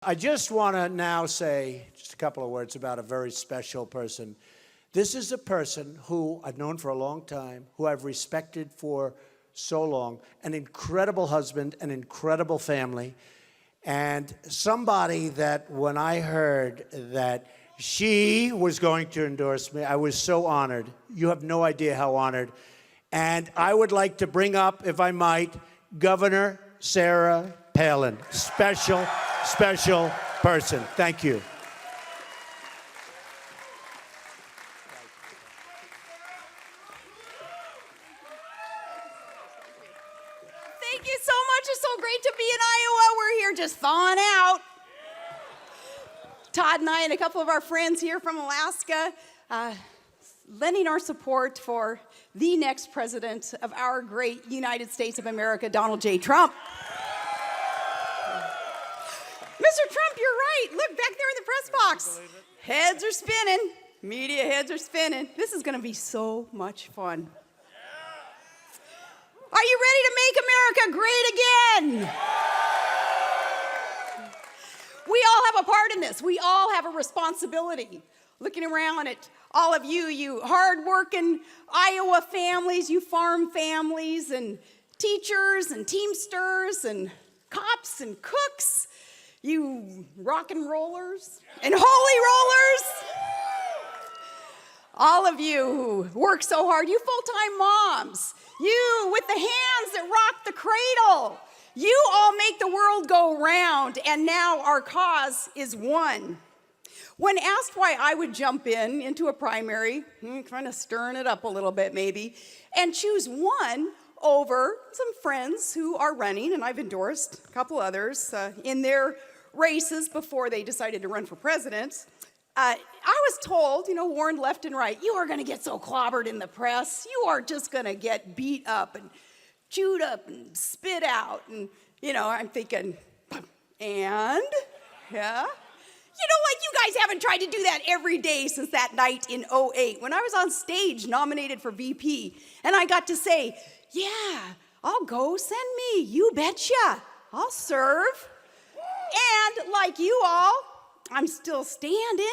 I just want to now say just a couple of words about a very special person. This is a person who I've known for a long time, who I've respected for so long, an incredible husband, an incredible family, and somebody that when I heard that she was going to endorse me, I was so honored. You have no idea how honored. And I would like to bring up, if I might, Governor Sarah Palin. Special, special person. Thank you. Thank you so much. It's so great to be in Iowa. We're here just thawing out. Todd and I and a couple of our friends here from Alaska, lending our support for the next president of our great United States of America, Donald J. Trump. Mr. Trump, you're right. Look back there in the press box. Heads are spinning. Media heads are spinning. This is going to be so much fun. Are you ready to make America great again? We all have a part in this. We all have a responsibility. Looking around at all of you, you hardworking Iowa families, you farm families, and teachers and teamsters and cops and cooks, you rock and rollers and holy rollers. All of you who work so hard, you full-time moms, you with the hands that rock the cradle, you all make the world go round, and now our cause is one. When asked why I would jump into a primary, kind of stirring it up a little bit maybe, and choose one over some friends who are running, and I've endorsed a couple others in their races before they decided to run for president, I was told, warned left and right, you are going to get so clobbered in the press, you are just going to get beat up and chewed up and spit out, and, I'm thinking, and, yeah? You guys haven't tried to do that every day since that night in '08 when I was on stage nominated for VP, and I got to say, yeah, I'll go, send me, you betcha, I'll serve. And like you all, I'm still standing.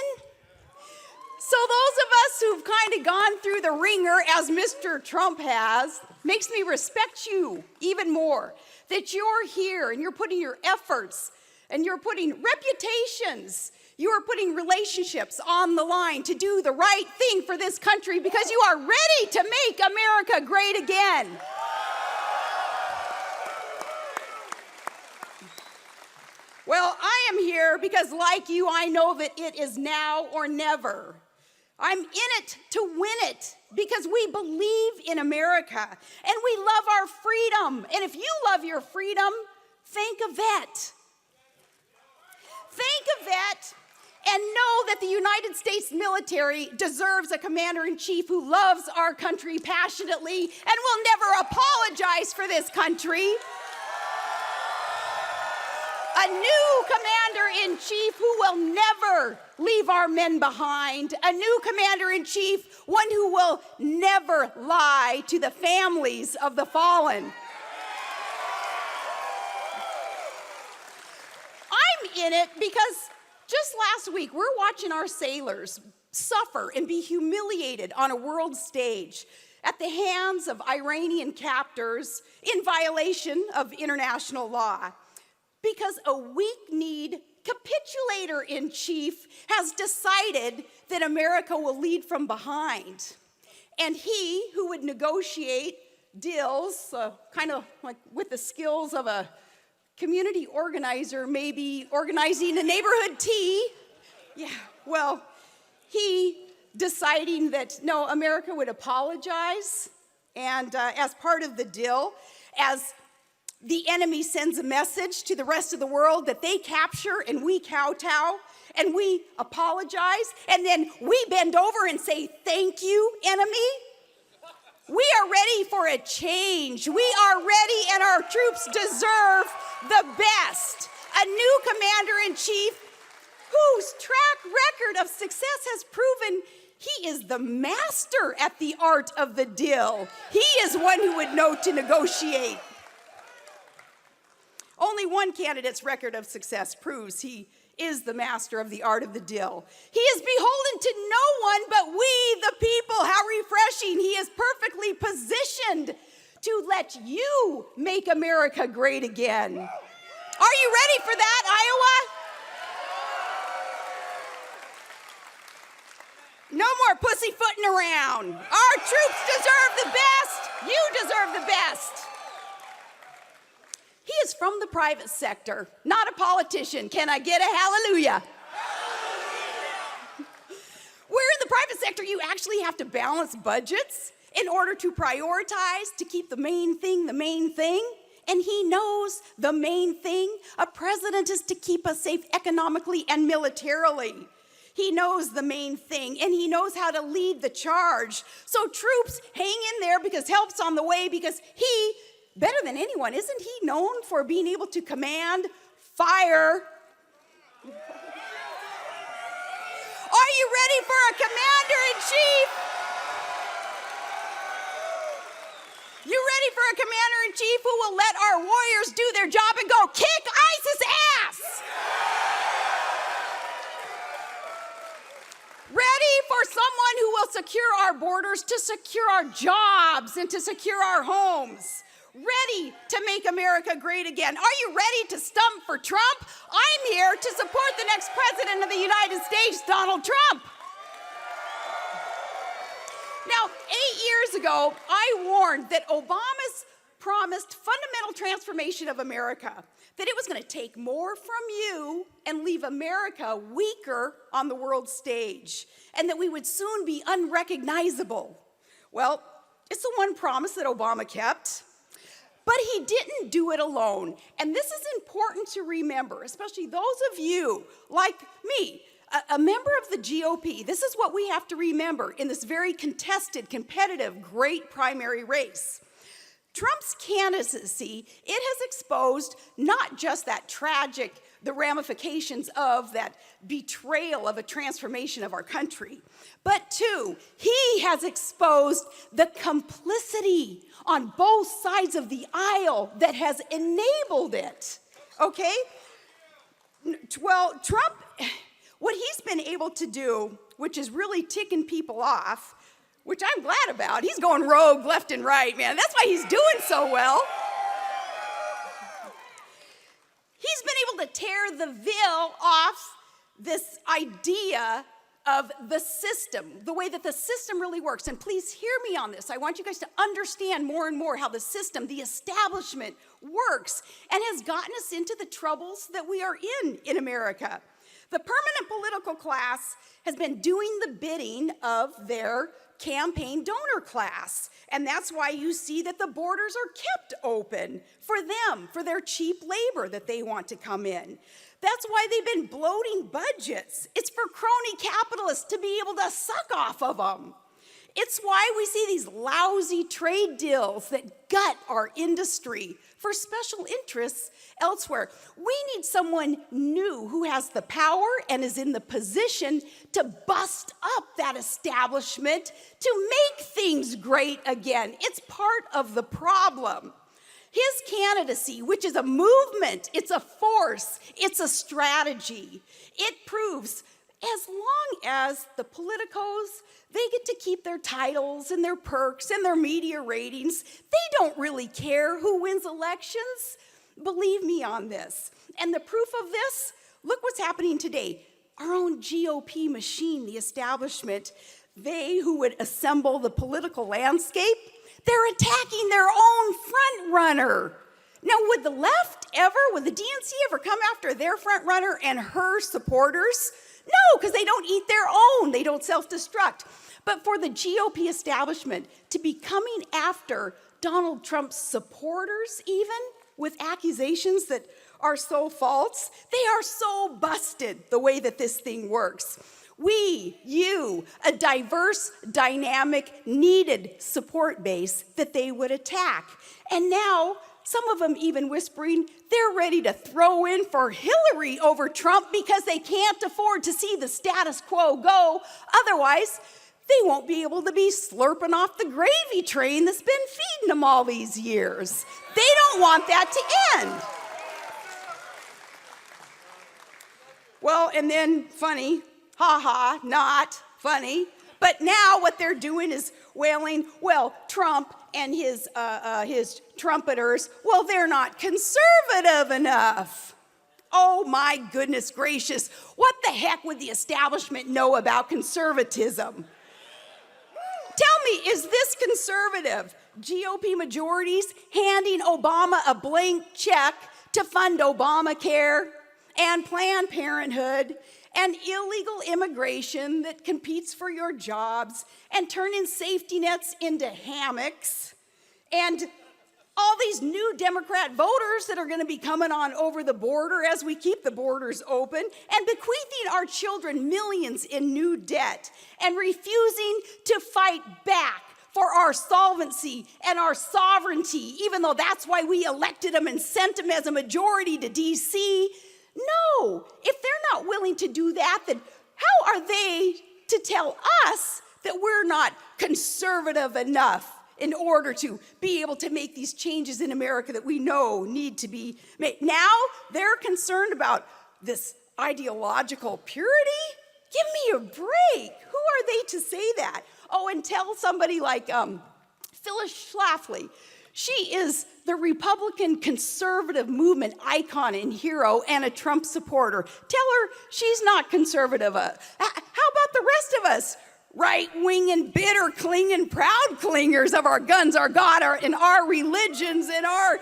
So those of us who've kind of gone through the ringer, as Mr. Trump has, makes me respect you even more. That you're here and you're putting your efforts and you're putting reputations, you are putting relationships on the line to do the right thing for this country because you are ready to make America great again. Well, I am here because, like you, I know that it is now or never. I'm in it to win it because we believe in America and we love our freedom. And if you love your freedom, think of that. Think of that and know that the United States military deserves a commander-in-chief who loves our country passionately and will never apologize for this country. A new commander-in-chief who will never leave our men behind. A new commander-in-chief, one who will never lie to the families of the fallen. I'm in it because just last week, we're watching our sailors suffer and be humiliated on a world stage at the hands of Iranian captors in violation of international law. Because a weak-kneed capitulator-in-chief has decided that America will lead from behind. And he who would negotiate deals, kind of like with the skills of a community organizer, maybe organizing a neighborhood tea, he deciding that, no, America would apologize, and as part of the deal, as the enemy sends a message to the rest of the world that they capture and we kowtow and we apologize and then we bend over and say, thank you, enemy. We are ready for a change. We are ready and our troops deserve the best. A new commander-in-chief whose track record of success has proven he is the master at the art of the deal. He is one who would know to negotiate. Only one candidate's record of success proves he is the master of the art of the deal. He is beholden to no one but we, the people. How refreshing. He is perfectly positioned to let you make America great again. Are you ready for that, Iowa? No more pussyfooting around. Our troops deserve the best. You deserve the best. He is from the private sector, not a politician. Can I get a hallelujah? Where in the private sector you actually have to balance budgets in order to prioritize, to keep the main thing the main thing. And he knows the main thing. A president is to keep us safe economically and militarily. He knows the main thing, and he knows how to lead the charge. So troops, hang in there because help's on the way, because he, better than anyone, isn't he known for being able to command fire? Are you ready for a commander-in-chief? You ready for a commander-in-chief who will let our warriors do their job and go kick ISIS ass? Ready for someone who will secure our borders, to secure our jobs, and to secure our homes. Ready to make America great again. Are you ready to stump for Trump? I'm here to support the next president of the United States, Donald Trump. Now, 8 years ago, I warned that Obama's promised fundamental transformation of America, that it was going to take more from you and leave America weaker on the world stage, and that we would soon be unrecognizable. Well, it's the one promise that Obama kept. But he didn't do it alone. And this is important to remember, especially those of you like me, a member of the GOP. This is what we have to remember in this very contested, competitive, great primary race. Trump's candidacy, it has exposed not just that tragic, the ramifications of that betrayal of a transformation of our country, but two, he has exposed the complicity on both sides of the aisle that has enabled it, okay? Well, Trump, what he's been able to do, which is really ticking people off, which I'm glad about. He's going rogue left and right, man. That's why he's doing so well. He's been able to tear the veil off this idea of the system, the way that the system really works. And please hear me on this. I want you guys to understand more and more how the system, the establishment, works and has gotten us into the troubles that we are in America. The permanent political class has been doing the bidding of their campaign donor class. And that's why you see that the borders are kept open for them, for their cheap labor that they want to come in. That's why they've been bloating budgets. It's for crony capitalists to be able to suck off of them. It's why we see these lousy trade deals that gut our industry for special interests elsewhere. We need someone new who has the power and is in the position to bust up that establishment to make things great again. It's part of the problem. His candidacy, which is a movement, it's a force, it's a strategy. It proves as long as the politicos, they get to keep their titles and their perks and their media ratings, they don't really care who wins elections. Believe me on this. And the proof of this, look what's happening today. Our own GOP machine, the establishment, they who would assemble the political landscape, they're attacking their own front runner. Now, would the left ever, would the DNC ever come after their front runner and her supporters? No, because they don't eat their own. They don't self-destruct. But for the GOP establishment to be coming after Donald Trump's supporters, even with accusations that are so false, they are so busted the way that this thing works. We, you, a diverse, dynamic, needed support base that they would attack. And now, some of them even whispering they're ready to throw in for Hillary over Trump because they can't afford to see the status quo go. Otherwise, they won't be able to be slurping off the gravy train that's been feeding them all these years. They don't want that to end. Well, and then funny, ha ha, not funny. But now what they're doing is wailing, well, Trump and his trumpeters, well, they're not conservative enough. Oh my goodness gracious, what the heck would the establishment know about conservatism? Tell me, is this conservative? GOP majorities handing Obama a blank check to fund Obamacare and Planned Parenthood and illegal immigration that competes for your jobs and turning safety nets into hammocks and all these new Democrat voters that are going to be coming on over the border as we keep the borders open and bequeathing our children millions in new debt and refusing to fight back for our solvency and our sovereignty, even though that's why we elected them and sent them as a majority to DC. No, if they're not willing to do that, then how are they to tell us that we're not conservative enough in order to be able to make these changes in America that we know need to be made? Now they're concerned about this ideological purity? Give me a break. Who are they to say that? Oh, and tell somebody like Phyllis Schlafly. She is the Republican conservative movement icon and hero and a Trump supporter. Tell her she's not conservative. How about the rest of us? Right-wing and bitter clinging, proud clingers of our guns, our God, and our religions and our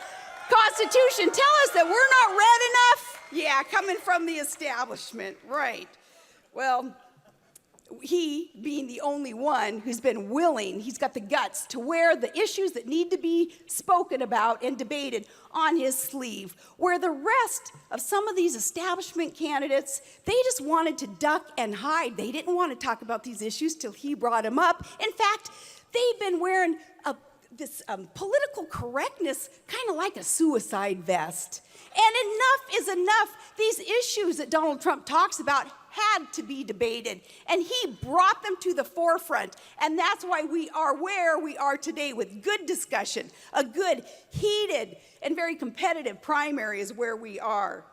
Constitution. Tell us that we're not red enough? Yeah, coming from the establishment, right. Well, he being the only one who's been willing, he's got the guts to wear the issues that need to be spoken about and debated on his sleeve, where the rest of some of these establishment candidates, they just wanted to duck and hide. They didn't want to talk about these issues till he brought them up. In fact, they've been wearing this political correctness kind of like a suicide vest. And enough is enough. These issues that Donald Trump talks about had to be debated, and he brought them to the forefront, and that's why we are where we are today with good discussion. A good, heated, and very competitive primary is where we are.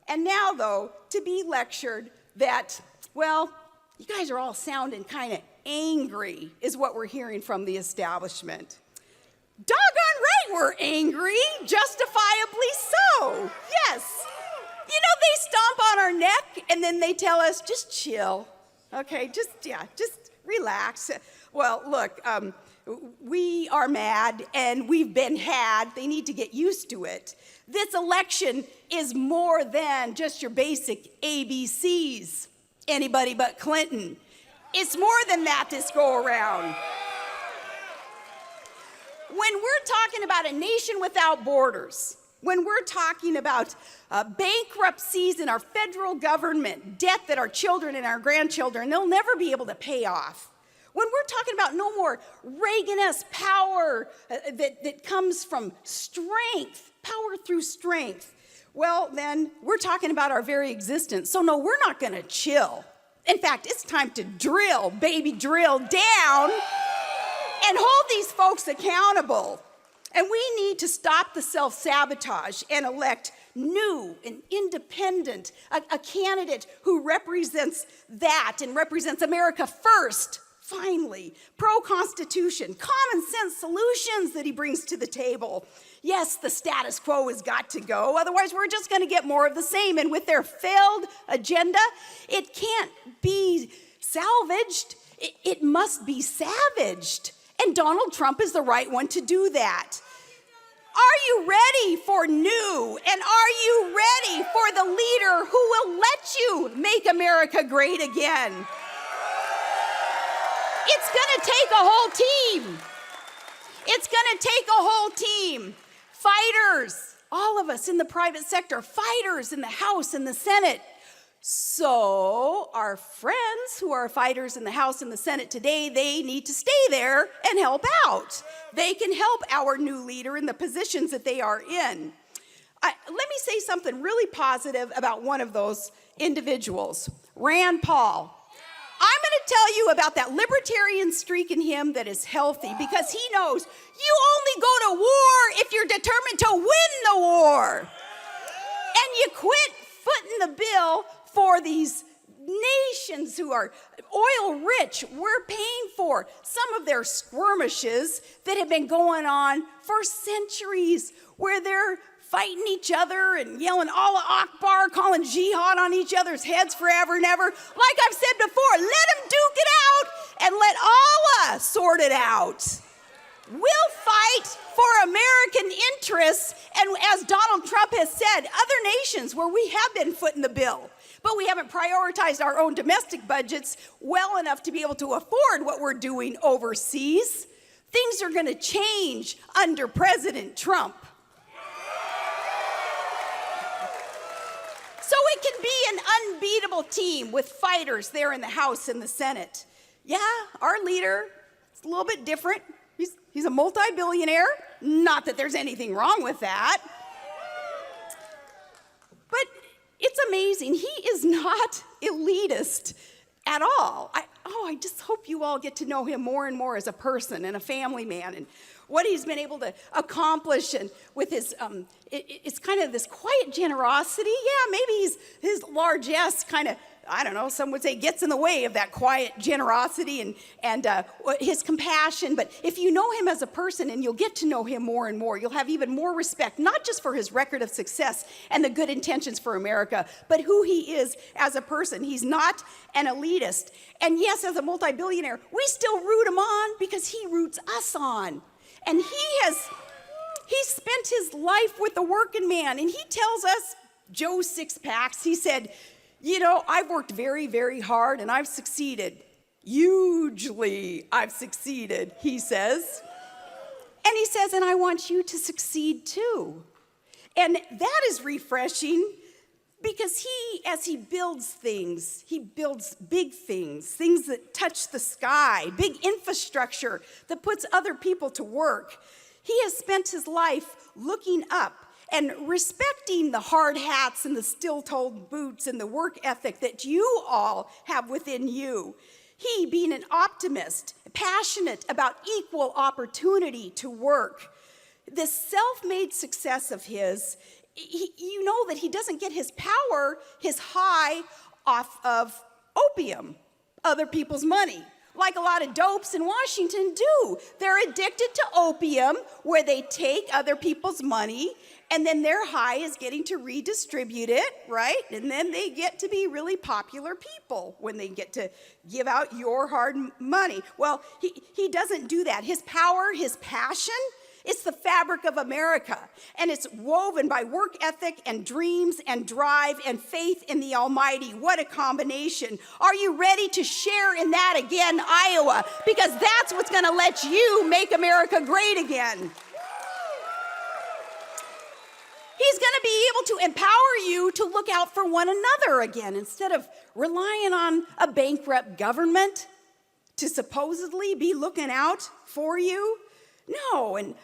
And now, though, to be lectured that, well, you guys are all sounding kind of angry is what we're hearing from the establishment. Doggone right we're angry, justifiably so, yes. You know, they stomp on our neck and then they tell us, just chill, okay, just relax. Well, look, we are mad and we've been had. They need to get used to it. This election is more than just your basic ABCs, anybody but Clinton. It's more than that this go around. When we're talking about a nation without borders, when we're talking about bankruptcies in our federal government, debt that our children and our grandchildren, they'll never be able to pay off. When we're talking about no more Reagan-esque power that comes from strength, power through strength, well, then we're talking about our very existence. So no, we're not going to chill. In fact, it's time to drill, baby, drill down and hold these folks accountable. And we need to stop the self-sabotage and elect new and independent, a candidate who represents that and represents America first, finally. Pro-Constitution, common sense solutions that he brings to the table. Yes, the status quo has got to go, otherwise we're just going to get more of the same. And with their failed agenda, it can't be salvaged, it must be savaged. And Donald Trump is the right one to do that. Are you ready for new? And are you ready for the leader who will let you make America great again? It's going to take a whole team. It's going to take a whole team. Fighters, all of us in the private sector, fighters in the House and the Senate. So our friends who are fighters in the House and the Senate today, they need to stay there and help out. They can help our new leader in the positions that they are in. Let me say something really positive about one of those individuals, Rand Paul. I'm going to tell you about that libertarian streak in him that is healthy, because he knows you only go to war if you're determined to win the war. And you quit footing the bill for these nations who are oil rich. We're paying for some of their skirmishes that have been going on for centuries, where they're fighting each other and yelling Allah Akbar, calling jihad on each other's heads forever and ever. Like I've said before, let them duke it out and let Allah sort it out. We'll fight for American interests, and as Donald Trump has said, other nations where we have been footing the bill, but we haven't prioritized our own domestic budgets well enough to be able to afford what we're doing overseas. Things are going to change under President Trump. So it can be an unbeatable team with fighters there in the House and the Senate. Yeah, our leader is a little bit different. He's a multi-billionaire. Not that there's anything wrong with that. But it's amazing. He is not elitist at all. I just hope you all get to know him more and more as a person and a family man, and what he's been able to accomplish, and with his, it's kind of this quiet generosity. Yeah, maybe his largesse kind of, I don't know, some would say gets in the way of that quiet generosity and his compassion. But if you know him as a person, and you'll get to know him more and more, you'll have even more respect, not just for his record of success and the good intentions for America, but who he is as a person. He's not an elitist. And yes, as a multi-billionaire, we still root him on because he roots us on. And he spent his life with the working man, and he tells us, Joe Sixpacks, he said, you know, I've worked very, very hard, and I've succeeded. Hugely, I've succeeded, he says. And he says, and I want you to succeed too. And that is refreshing, because as he builds things, he builds big things that touch the sky, big infrastructure that puts other people to work. He has spent his life looking up and respecting the hard hats and the steel-toed boots and the work ethic that you all have within you. He, being an optimist, passionate about equal opportunity to work. This self-made success of his, you know that he doesn't get his power, his high, off of opium, other people's money, like a lot of dopes in Washington do. They're addicted to opium, where they take other people's money, and then their high is getting to redistribute it, right? And then they get to be really popular people when they get to give out your hard money. Well, he doesn't do that. His power, his passion, it's the fabric of America, and it's woven by work ethic and dreams and drive and faith in the Almighty. What a combination. Are you ready to share in that again, Iowa? Because that's what's going to let you make America great again. He's going to be able to empower you to look out for one another again, instead of relying on a bankrupt government to supposedly be looking out for you. No, and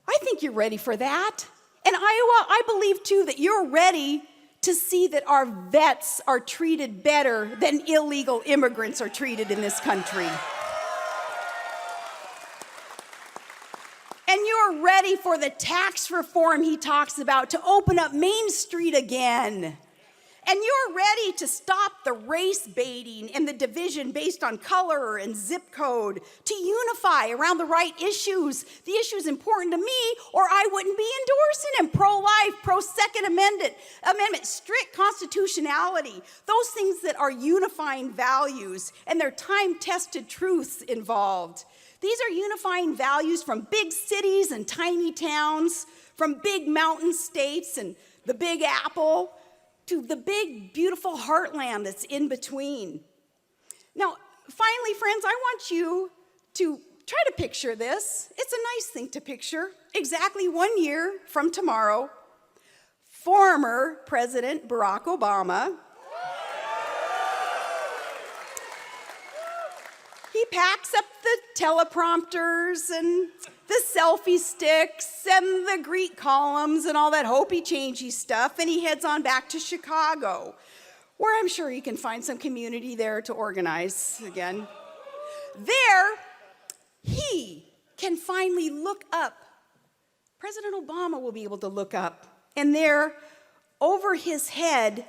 I think you're ready for that. And Iowa, I believe too that you're ready to see that our vets are treated better than illegal immigrants are treated in this country. And you're ready for the tax reform he talks about to open up Main Street again. And you're ready to stop the race baiting and the division based on color and zip code, to unify around the right issues, the issues important to me, or I wouldn't be endorsing him. Pro-life, pro-Second Amendment, strict constitutionality, those things that are unifying values, and they're time-tested truths involved. These are unifying values from big cities and tiny towns, from big mountain states and the Big Apple, to the big, beautiful heartland that's in between. Now, finally, friends, I want you to try to picture this. It's a nice thing to picture. Exactly 1 year from tomorrow, former President Barack Obama, he packs up the teleprompters and the selfie sticks and the Greek columns and all that hopey-changey stuff, and he heads on back to Chicago, where I'm sure he can find some community there to organize again. There, he can finally look up. President Obama will be able to look up, and there, over his head,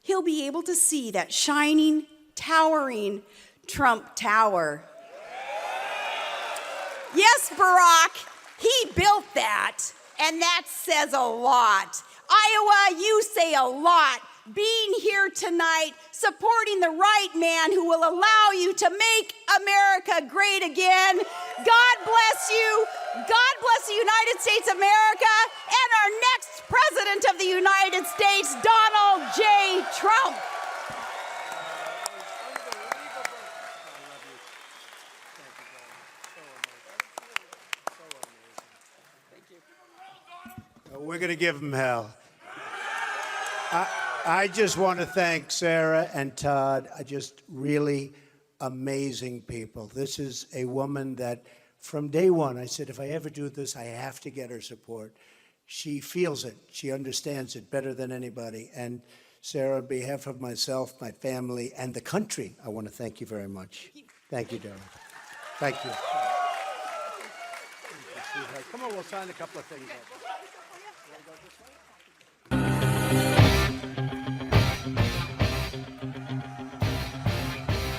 he'll be able to see that shining, towering Trump Tower. Yes, Barack, he built that, and that says a lot. Iowa, you say a lot. Being here tonight, supporting the right man who will allow you to make America great again. God bless you. God bless the United States of America and our next President of the United States, Donald J. Trump. We're going to give him hell. I just want to thank Sarah and Todd. Just really amazing people. This is a woman that from day one, I said, if I ever do this, I have to get her support. She feels it. She understands it better than anybody. And Sarah, on behalf of myself, my family, and the country, I want to thank you very much. Thank you, darling. Thank you. Come on, we'll sign a couple of things.